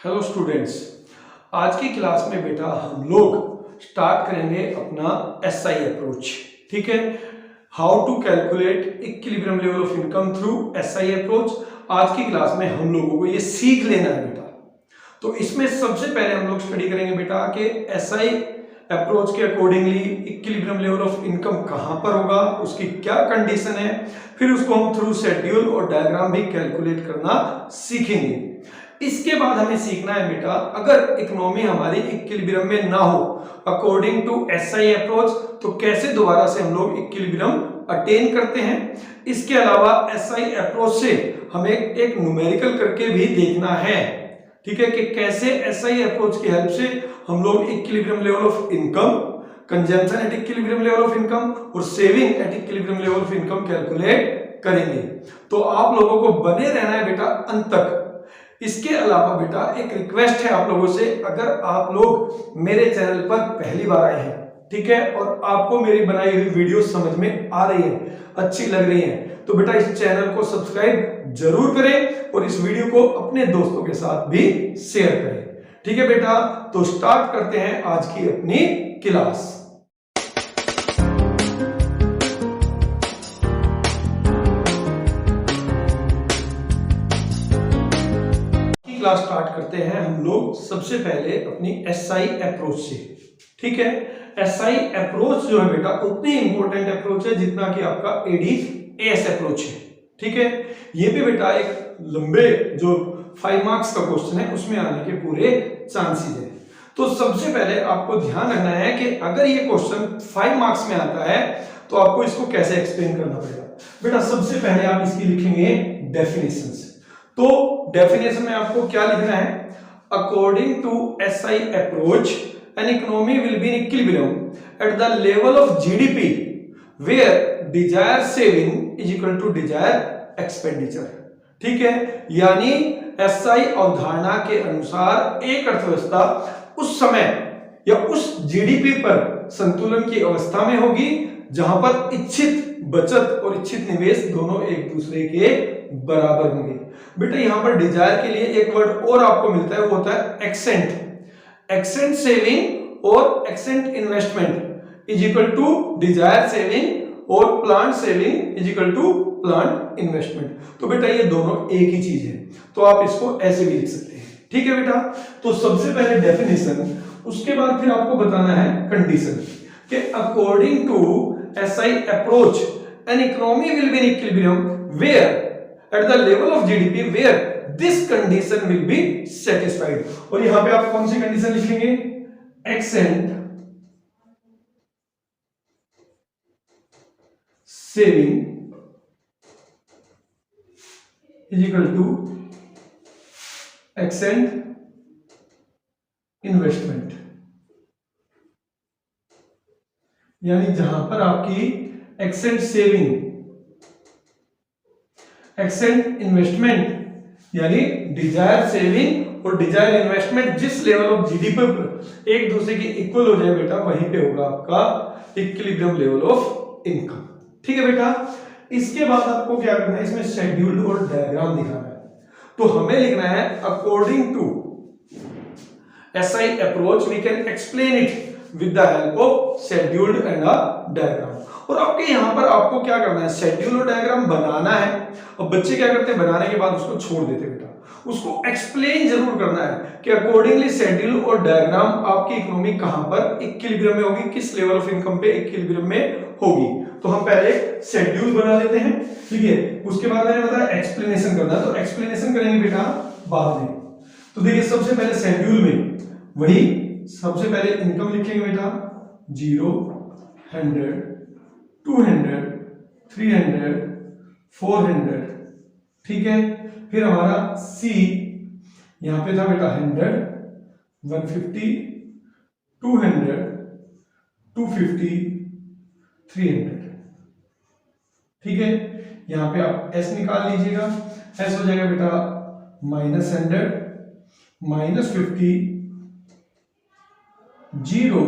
Hello students, आज की class में बेटा हम लोग स्टार्ट करेंगे अपना एसआई अप्रोच। ठीक है, how to calculate equilibrium level of income through SI approach. आज की क्लास में हम लोगों को ये सीख लेना है बेटा। तो इसमें सबसे पहले हम लोग स्टडी करेंगे बेटा कि एसआई अप्रोच के accordingly equilibrium level of income कहां पर होगा, उसकी क्या कंडीशन है, फिर उसको हम थ्रू शेड्यूल और डायग्राम भी कैलकुलेट करना सीखेंगे। इसके बाद हमें सीखना है बेटा, अगर इकोनॉमी हमारी इक्विलिब्रियम में ना हो अकॉर्डिंग टू एसआई अप्रोच, तो कैसे दोबारा से हम लोग इक्विलिब्रियम अटेन करते हैं। इसके अलावा एसआई अप्रोच से हमें एक न्यूमेरिकल करके भी देखना है। ठीक है, कि कैसे एसआई अप्रोच की हेल्प से हम लोग equilibrium level of income, consumption at equilibrium level of income और saving at equilibrium level of income calculate करेंगे। तो आप लोगों को बने रहना है बेटा अंत तक। इसके अलावा बेटा एक रिक्वेस्ट है आप लोगों से, अगर आप लोग मेरे चैनल पर पहली बार आए हैं, ठीक है, और आपको मेरी बनाई हुई वीडियो समझ में आ रही है, अच्छी लग रही है, तो बेटा इस चैनल को सब्सक्राइब जरूर करें और इस वीडियो को अपने दोस्तों के साथ भी शेयर करें। ठीक है बेटा, तो स्टार्ट करते हैं आज की अपनी क्लास। क्लास स्टार्ट करते हैं हम लोग सबसे पहले अपनी एसआई अप्रोच से। ठीक है, एसआई अप्रोच जो है बेटा उतनी इंपॉर्टेंट अप्रोच है जितना कि आपका एडीएस अप्रोच है। ठीक है, ये भी बेटा एक लंबे जो 5 मार्क्स का क्वेश्चन है उसमें आने के पूरे चांसेस है। तो सबसे पहले आपको ध्यान रखना है कि अगर ये क्वेश्चन 5 मार्क्स में आता है तो आपको इसको कैसे एक्सप्लेन करना पड़ेगा। बेटा सबसे पहले आप इसकी लिखेंगे डेफिनेशन। तो डेफिनेशन में आपको क्या लिखना है, according to SI approach an economy will be in equilibrium at the level of GDP where desire saving is equal to desire expenditure. ठीक है, यानी एसआई अवधारणा के अनुसार एक अर्थव्यवस्था उस समय या उस जीडीपी पर संतुलन की अवस्था में होगी जहां पर इच्छित बचत और इच्छित निवेश दोनों एक दूसरे के बराबर होंगे। बेटा यहां पर डिजायर के लिए एक वर्ड और आपको मिलता है, वो होता है एक्सेंट। एक्सेंट सेविंग और ex ante investment is equal to desired saving और planned saving is equal to planned investment. तो बेटा ये दोनों एक ही चीज है, तो आप इसको ऐसे भी लिख सकते हैं। ठीक है बेटा, तो सबसे पहले डेफिनेशन, उसके बाद फिर आपको बताना है कंडीशन कि according to SI approach an economy will be in equilibrium where at the level of GDP where this condition will be satisfied। और यहां पे आप कौन सी कंडीशन लिखेंगे, ex ante saving is equal to ex ante investment. यानी जहां पर आपकी एक्सेंट सेविंग, एक्सेंट इन्वेस्टमेंट यानी डिजायर सेविंग और डिजायर इन्वेस्टमेंट जिस लेवल ऑफ जीडीपी पर एक दूसरे के इक्वल हो जाए बेटा, वहीं पे होगा आपका इक्विलिब्रियम लेवल ऑफ इनकम। ठीक है बेटा, इसके बाद आपको क्या करना है, इसमें शेड्यूल और डायग्राम दिखाना है। तो हमें लिखना है according to SI approach we can explain it with the help of scheduled and a diagram. और आपके यहां पर आपको क्या करना है, शेड्यूल और डायग्राम बनाना है। और बच्चे क्या करते हैं, बनाने के बाद उसको छोड़ देते बेटा, उसको एक्सप्लेन जरूर करना है कि अकॉर्डिंगली शेड्यूल और डायग्राम आपकी इकोनॉमी कहां पर इक्विलिब्रियम में होगी, किस लेवल ऑफ इनकम पे इक्विलिब्रियम में होगी। तो हम पहले शेड्यूल बना लेते हैं। ठीक है, उसके बाद मैंने बताया एक्सप्लेनेशन करना है, तो एक्सप्लेनेशन करेंगे बेटा बाद में। तो देखिए सबसे पहले शेड्यूल में वही सबसे पहले इनकम लिखेंगे बेटा, 0, 100, 200, 300, 400। ठीक है, फिर हमारा सी यहां पे था बेटा 100, 150, 200, 250, 300। ठीक है, यहां पे आप एस निकाल लीजिएगा, एस हो जाएगा बेटा -100, -50, 0,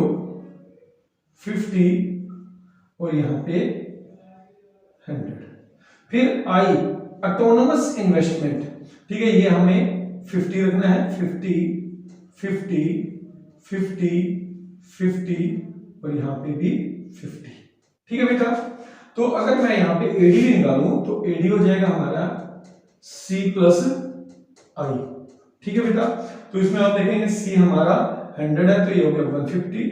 50 और यहां पे 100। फिर आई ऑटोनोमस इन्वेस्टमेंट। ठीक है, ये हमें 50 रखना है, 50 50 50 50 और यहाँ पे भी 50। ठीक है बेटा। तो अगर मैं यहाँ पे एडी भी निकालूं तो एडी हो जाएगा हमारा C प्लस आई। ठीक है बेटा। तो इसमें आप देखेंगे C हमारा 100 है तो ये हो गया 150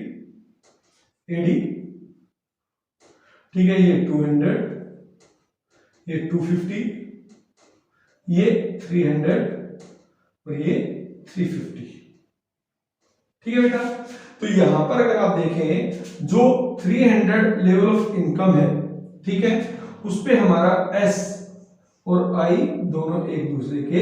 एडी। ठीक है, ये 200, ये 250, ये 300 और ये 350। ठीक है बेटा। तो यहां पर अगर आप देखें जो 300 लेवल ऑफ इनकम है, ठीक है, उस पे हमारा S और I दोनों एक दूसरे के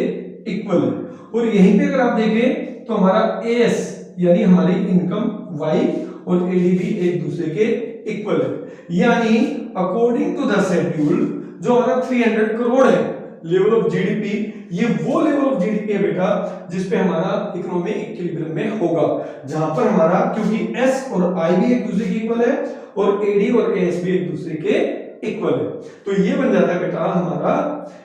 इक्वल है। और यहीं पे अगर आप देखें तो हमारा AS यानी हमारी इनकम Y और AD भी एक दूसरे के इक्वल है। यानी अकॉर्डिंग टू द शेड्यूल जो हमारा 300 करोड़ है लेवल ऑफ जीडीपी, ये वो लेवल ऑफ जीडीपी है बेटा जिस पे हमारा इकोनॉमी इक्विलिब्रियम में होगा, जहां पर हमारा क्योंकि एस और आई भी एक दूसरे के इक्वल है और एडी और एएस भी एक दूसरे के इक्वल है। तो ये बन जाता है बेटा हमारा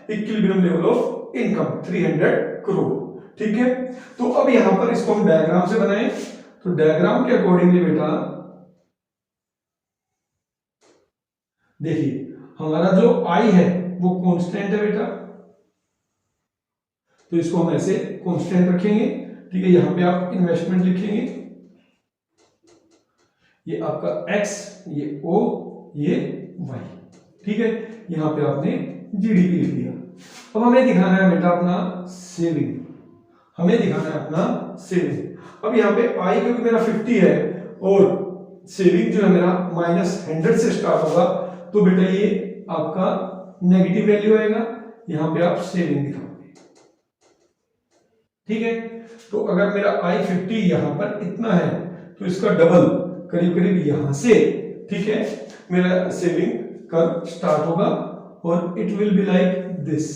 equilibrium level of income 300 crore. ठीक है। तो अब यहां पर इसको हम डायग्राम से बनाएं। तो डायग्राम के अकॉर्डिंगली बेटा देखिए हमारा जो आई है वो कांस्टेंट है बेटा, तो इसको हम ऐसे कांस्टेंट रखेंगे। ठीक है, यहां पे आप इन्वेस्टमेंट लिखेंगे, ये आपका x, ये o, ये y। ठीक है, यहां पे आपने जीडीपी लिख दिया। अब हमें दिखाना है बेटा अपना सेविंग, हमें दिखाना है अपना सेविंग। अब यहाँ पे i क्योंकि मेरा 50 है और सेविंग जो है मेरा -100 से स्टार्ट होगा, तो बेटा ये आपका नेगेटिव वैल्यू आएगा, यहां पे आप सेविंग दिखाओगे। ठीक है, तो अगर मेरा i 50 यहां पर इतना है तो इसका डबल करीब करीब यहां से, ठीक है, मेरा सेविंग कर्व स्टार्ट होगा और it will be like this.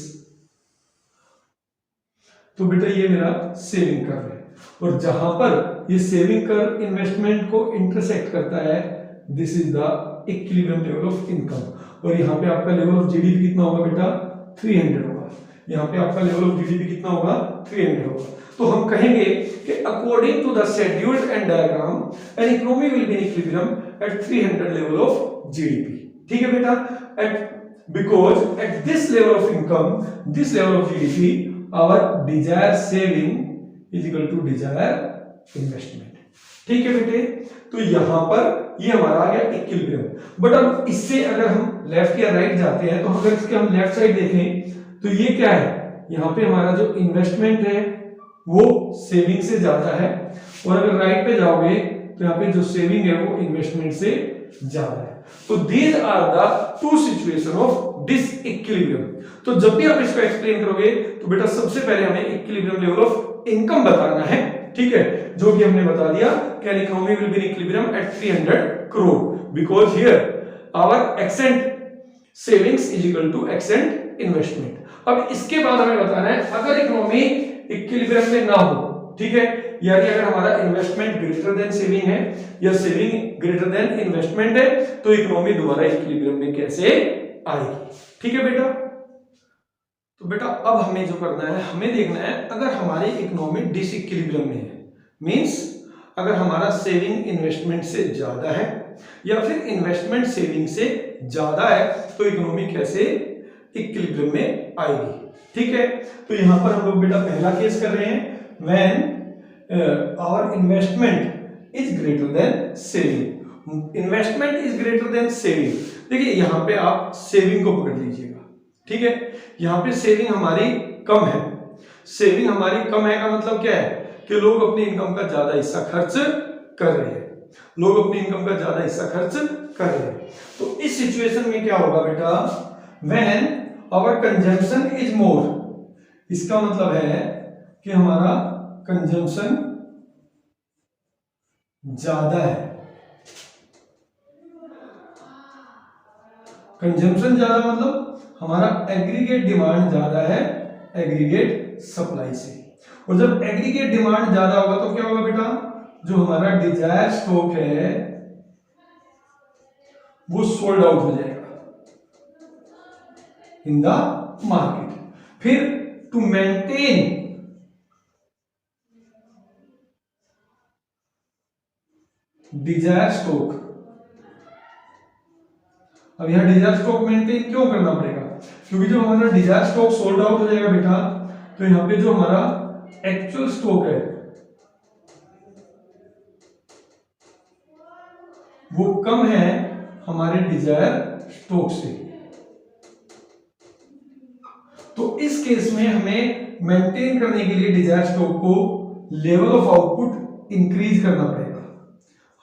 तो बेटा ये मेरा सेविंग कर्व है और जहां पर ये सेविंग कर्व इन्वेस्टमेंट को इंटरसेक्ट करता है, this is the equilibrium level of income. और यहाँ पे आपका लेवल ऑफ जीडीपी कितना होगा बेटा 300 होगा, यहाँ पे आपका लेवल ऑफ जीडीपी कितना होगा 300 होगा। तो हम कहेंगे कि according to the scheduled and diagram an economy will be in equilibrium at 300 level of GDP. ठीक है बेटा, at because at this level of income, this level of GDP, our desire saving is equal to desire investment. ठीक है बेटे, तो यहां पर ये हमारा आ गया इक्विलिब्रियम। बट अब इससे अगर हम लेफ्ट या राइट जाते हैं तो अगर इसके हम लेफ्ट साइड देखें तो ये क्या है, यहाँ पे हमारा जो इन्वेस्टमेंट है वो सेविंग से ज्यादा है, और अगर राइट पे जाओगे तो यहाँ पे जो सेविंग है वो इन्वेस्टमेंट से ज्यादा है। तो these are the two situation of disequilibrium. तो जब भी आप इसको एक्सप्लेन करोगे तो बेटा सबसे पहले हमें इक्विलिब्रियम लेवल ऑफ इनकम बताना है। ठीक है, जो कि हमने बता दिया कि an economy will be in equilibrium at 300 crore because here our ex ante savings is equal to ex ante investment. अब इसके बाद हमें बताना है अगर इकोनॉमी इक्विलिब्रियम में ना हो, ठीक है, यानी अगर हमारा इन्वेस्टमेंट ग्रेटर देन सेविंग है या सेविंग ग्रेटर देन इन्वेस्टमेंट है, तो इकोनॉमी दोबारा इक्विलिब्रियम में कैसे आएगी। ठीक है बेटा, तो बेटा अब हमें जो करना है, हमें देखना है अगर हमारी इकोनॉमी डिसइक्विलिब्रियम में है, मींस अगर हमारा सेविंग इन्वेस्टमेंट से ज्यादा है या फिर इन्वेस्टमेंट सेविंग से ज्यादा है, तो इकोनॉमी कैसे इक्विलिब्रियम में आएगी। ठीक है, तो यहां पर हम लोग बेटा पहला केस कर रहे हैं, when our investment is greater than saving. Investment is greater than saving. देखिए यहां पे आप सेविंग को पकड़ लीजिएगा। ठीक है, यहां पे सेविंग हमारी कम है। सेविंग हमारी कम है का मतलब क्या है कि लोग अपनी इनकम का ज्यादा हिस्सा खर्च कर रहे हैं, लोग अपनी इनकम का ज्यादा हिस्सा खर्च कर रहे हैं। तो इस सिचुएशन में क्या होगा बेटा, when our consumption is more, इसका मतलब है कि हमारा कंजम्पशन ज्यादा है। कंजम्पशन ज्यादा मतलब हमारा एग्रीगेट डिमांड ज्यादा है एग्रीगेट सप्लाई से, और जब एग्रीगेट डिमांड ज्यादा होगा तो क्या होगा बेटा, जो हमारा डिजायर स्टॉक है वो सोल्ड आउट हो जाएगा इन द मार्केट। फिर टू मेंटेन डिजायर स्टॉक। अब यहां डिजायर स्टॉक मेंटेन क्यों करना पड़ेगा, क्योंकि जब हमारा डिजायर स्टॉक सोल्ड आउट हो जाएगा बेटा, तो यहां पे जो हमारा एक्चुअल स्टॉक है वो कम है हमारे डिजायर स्टॉक से। तो इस केस में हमें मेंटेन करने के लिए डिजायर स्टॉक को लेवल ऑफ आउटपुट इंक्रीज करना पड़ेगा,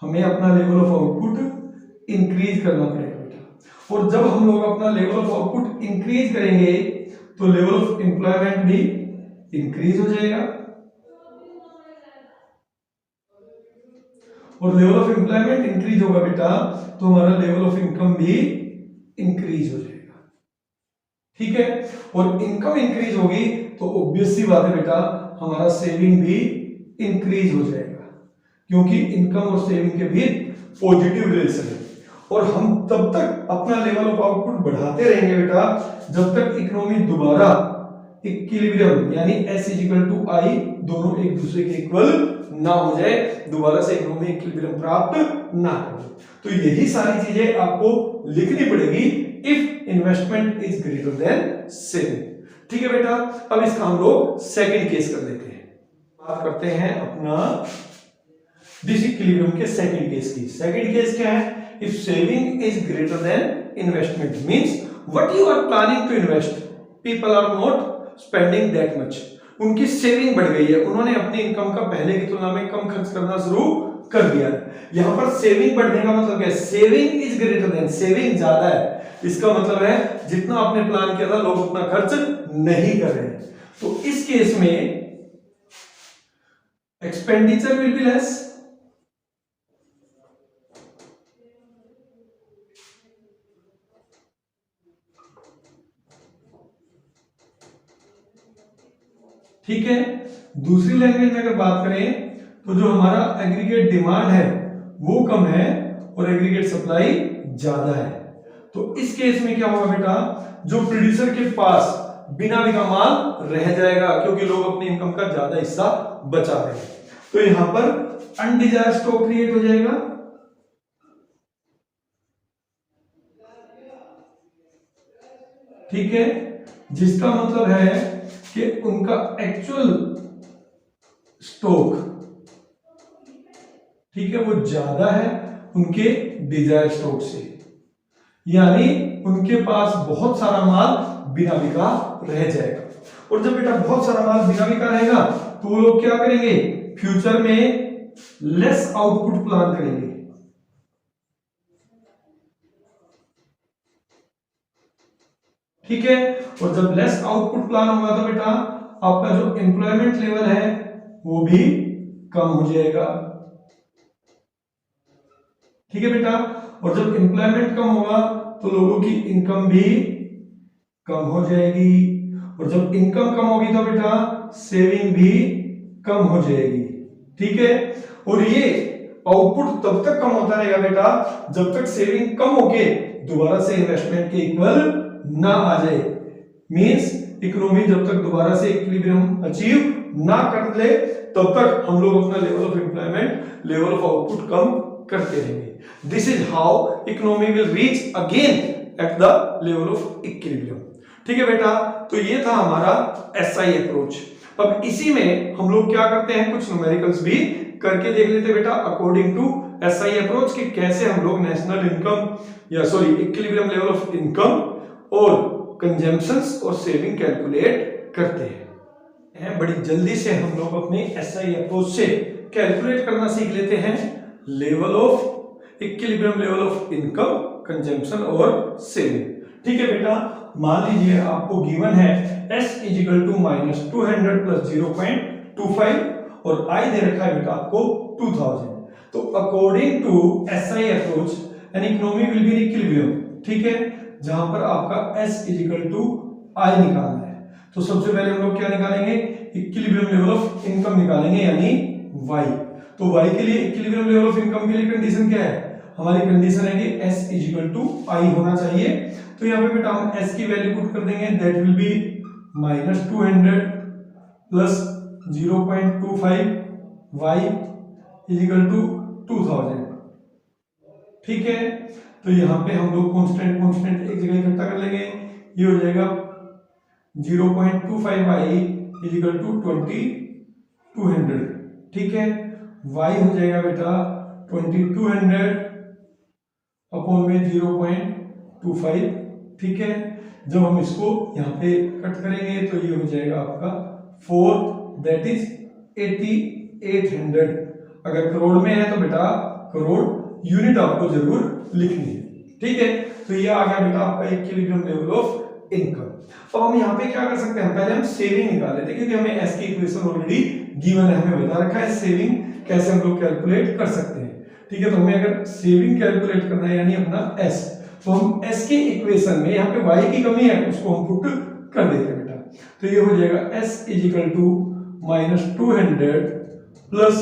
हमें अपना लेवल ऑफ आउटपुट इंक्रीज करना पड़ेगा बेटा। और जब हम लोग अपना लेवल ऑफ आउटपुट इंक्रीज करेंगे तो लेवल ऑफ एम्प्लॉयमेंट भी इंक्रीज हो जाएगा, और लेवल ऑफ एम्प्लॉयमेंट इंक्रीज होगा बेटा तो हमारा लेवल ऑफ इनकम भी इंक्रीज हो जाएगा, ठीक है। और इनकम इंक्रीज होगी तो ऑब्वियस सी बात है बेटा हमारा सेविंग भी इंक्रीज हो जाएगा, क्योंकि इनकम और सेविंग के बीच पॉजिटिव रिलेशन है। और हम तब तक अपना लेवल ऑफ आउटपुट बढ़ाते रहेंगे बेटा जब तक इकोनॉमी दोबारा इक्विलिब्रियम यानी S = I दोनों एक दूसरे के इक्वल ना हो जाए, दोबारा से इकोनॉमी इक्विलिब्रियम प्राप्त ना करें। तो यही सारी चीजें आपको लिखनी पड़ेगी if investment is greater than saving, ठीक है बेटा। अब इसका हम लोग सेकंड केस कर लेते हैं, बात करते हैं अपना डिसइक्विलिब्रियम के सेकंड केस की। सेकंड केस क्या है, if saving is greater than investment means what you are planning to invest people are not spending that much. उनकी सेविंग बढ़ गई है, उन्होंने अपनी इनकम का पहले की तुलना में कम खर्च करना शुरू कर दिया है। यहां पर सेविंग बढ़ने का मतलब क्या है, saving is greater than, saving ज्यादा है, इसका मतलब है जितना आपने प्लान किया था लोग उतना खर्च नहीं कर रहे। तो इस केस में एक्सपेंडिचर विल बी लेस, ठीक है। दूसरी लैंग्वेज में अगर बात करें तो जो हमारा एग्रीगेट डिमांड है वो कम है और एग्रीगेट सप्लाई ज्यादा है। तो इस केस में क्या होगा बेटा, जो प्रोड्यूसर के पास बिना बिका माल रह जाएगा क्योंकि लोग अपनी इनकम का ज्यादा हिस्सा बचा रहे हैं, तो यहां पर अनडिजायर्ड स्टॉक क्रिएट हो जाएगा, ठीक है। जिसका मतलब है कि उनका एक्चुअल स्टॉक, ठीक है, वो ज्यादा है उनके डिजायर स्टॉक से, यानी उनके पास बहुत सारा माल बिना बिका रह जाएगा। और जब बेटा बहुत सारा माल बिना बिका रहेगा तो वो लोग क्या करेंगे, फ्यूचर में लेस आउटपुट प्लान करेंगे, ठीक है। और जब लेस आउटपुट प्लान होगा तो बेटा आपका जो एम्प्लॉयमेंट लेवल है वो भी कम हो जाएगा, ठीक है बेटा। और जब एम्प्लॉयमेंट कम होगा तो लोगों की इनकम भी कम हो जाएगी, और जब इनकम कम होगी तो बेटा सेविंग भी कम हो जाएगी, ठीक है। और ये आउटपुट तब तक कम होता रहेगा बेटा जब तक सेविंग कम होके दोबारा से इन्वेस्टमेंट के इक्वल ना आ जाए, मींस इकोनॉमी जब तक दोबारा से इक्विलिब्रियम अचीव ना कर ले तब तक हम लोग अपना level of employment, level of output कम करते रहेंगे। This is how economy will reach again at the level of equilibrium, ठीक है बेटा। तो ये था हमारा एसआई अप्रोच। अब इसी में हम लोग क्या करते हैं, कुछ न्यूमेरिकल्स भी करके देख लेते बेटा अकॉर्डिंग टू एसआई अप्रोच कि कैसे हम लोग नेशनल इनकम या sorry equilibrium level of income और कंजम्पशंस और सेविंग कैलकुलेट करते हैं। बड़ी जल्दी से हम लोग अपने एसआई अप्रोच से कैलकुलेट करना सीख लेते हैं level of equilibrium, level of income, consumption और सेविंग, ठीक है बेटा। मान लीजिए आपको गिवन है S = -200 + 0.25 और I दे रखा है बेटा आपको 2000। तो according to SI approach an economy will be in equilibrium, ठीक है, जहां पर आपका S = I निकालना है। तो सबसे पहले हम लोग क्या निकालेंगे, इक्विलिब्रियम लेवल ऑफ इनकम निकालेंगे यानी Y। तो Y के लिए इक्विलिब्रियम लेवल ऑफ इनकम के लिए कंडीशन क्या है, हमारी कंडीशन है कि S = I होना चाहिए। तो यहाँ पे बेटा हम S की वैल्यू पुट कर देंगे, दैट विल बी -200 + 0.25 Y = 2000। ठीक है, तो यहाँ पे हम लोग कांस्टेंट एक जगह इकट्ठा कर लेंगे। ये हो जाएगा 0.25y इज इक्वल टू 2200। ठीक है, y हो जाएगा बेटा 2200 अपॉन में 0.25। ठीक है, जब हम इसको यहाँ पे कट करेंगे तो ये हो जाएगा आपका 4, दैट इज 8800। अगर करोड़ में है तो बेटा करोड़ यूनिट आपको जरूर लिखनी है। ठीक है, तो ये आ गया बेटा आपका इक्विलिब्रियम लेवल ऑफ इनकम। अब हम यहाँ पे क्या कर सकते हैं, पहले हम सेविंग निकाल लेते हैं क्योंकि हमें एस की इक्वेशन ऑलरेडी गिवन है, हमें बता रखा है सेविंग कैसे हम लोग कैलकुलेट कर सकते हैं। ठीक है, तो हमें अगर सेविंग कैलकुलेट करना है यानी अपना एस, तो हम एस की इक्वेशन में यहाँ पे y की कमी है उसको हम पुट कर देते हैं बेटा। तो ये हो जाएगा s is equal to -200 plus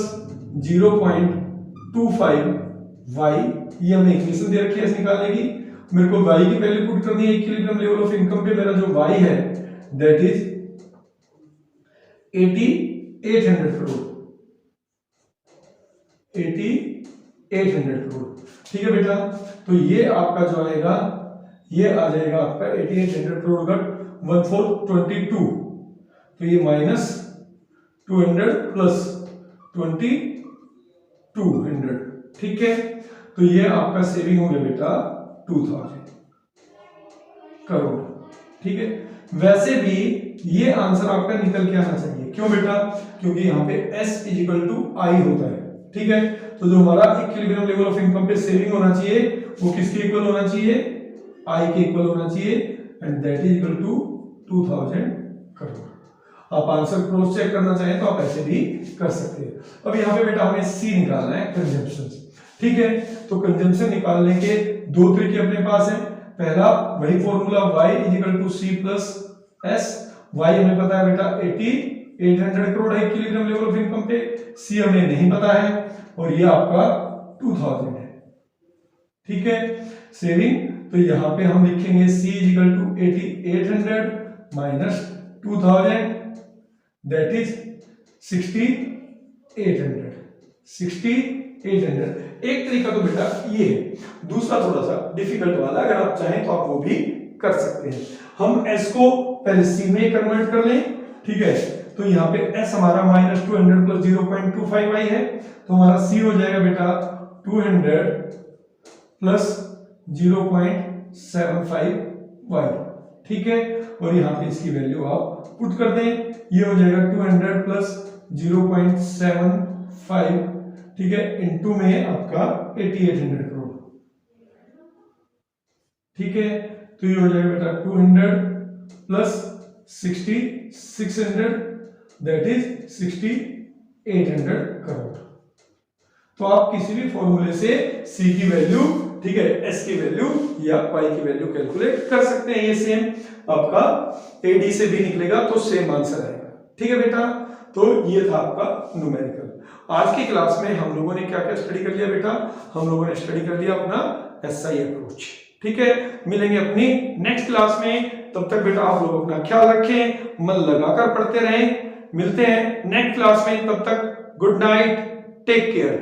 0.25 y, ये हमें इक्वेशन दे रखी है एस निकालने की। मेरे को y की वैल्यू पुट करनी है इक्विलिब्रियम लेवल ऑफ इनकम पे। मेरा जो y है दैट इज 8800 करोड़, 8800 करोड़। ठीक है बेटा, तो ये आपका जो आएगा ये आ जाएगा आपका 8800 करोड़ का 1422, तो ये -200 प्लस 2200। ठीक है, तो ये आपका सेविंग हो गया बेटा 2000 करोड़। ठीक है, वैसे भी ये आंसर आपका निकल के आना चाहिए। क्यों बेटा, क्योंकि यहाँ पे s इज इक्वल टू आई होता है। ठीक है, तो जो हमारा इक्विलिब्रियम लेवल ऑफ इनकम पे सेविंग होना चाहिए वो किसके इक्वल होना चाहिए, आई के इक्वल होना चाहिए, and that is equal to 2000 crore. आप आंसर क्रॉस चेक करना चाहें तो आप ऐसे भी कर सकते हैं। अब यहाँ पे बेटा हमें सी निकालना है, कंजम्पशन। ठीक है, तो कंजम्पशन निकालने के दो तरीके अपने पास हैं। पहला वही formula y is equal to C plus S. y हमें पता है बेटा 8800 करोड़ है इक्विलिब्रियम लेवल ऑफ इनकम पे, c हमें नहीं पता है, और ये आपका 2000 है। ठीक है, सेविंग, तो यहाँ पे हम लिखेंगे c is equal to 8800 minus 2000 that is 6800। 6800 एक तरीका तो बेटा ये है, दूसरा थोड़ा सा डिफिकल्ट वाला, अगर आप चाहें तो आप वो भी कर सकते हैं। हम s को पहले c में कन्वर्ट कर लें। ठीक है, तो यहाँ पे s हमारा -200 प्लस 0.25y है, तो हमारा c हो जाएगा बेटा 200 प्लस 0.75y। ठीक है, और यहाँ पे इसकी वैल्यू आप पुट कर दें, ये हो जाएगा 200 प्लस 0.75। ठीक है, इनटू में आपका 8800 करोड़। ठीक है, तो ये हो जाएगा बेटा 200 प्लस 600 दैट इज 6800 करोड़। तो आप किसी भी फॉर्मूले से c की वैल्यू, ठीक है, s की वैल्यू या y की वैल्यू कैलकुलेट कर सकते हैं। ये सेम आपका AD से भी निकलेगा तो सेम आंसर आएगा। ठीक है बेटा, तो ये था आपका न्यूमेरिकल। आज की क्लास में हम लोगों ने क्या क्या स्टडी कर लिया बेटा, हम लोगों ने स्टडी कर लिया अपना SI अप्रोच। ठीक है, मिलेंगे अपनी नेक्स्ट क्लास में, तब तक बेटा आप लोग अपना ख्याल रखें, मन लगाकर पढ़ते रहें। मिलते हैं नेक्स्ट क्लास में, तब तक गुड नाइट, टेक केयर।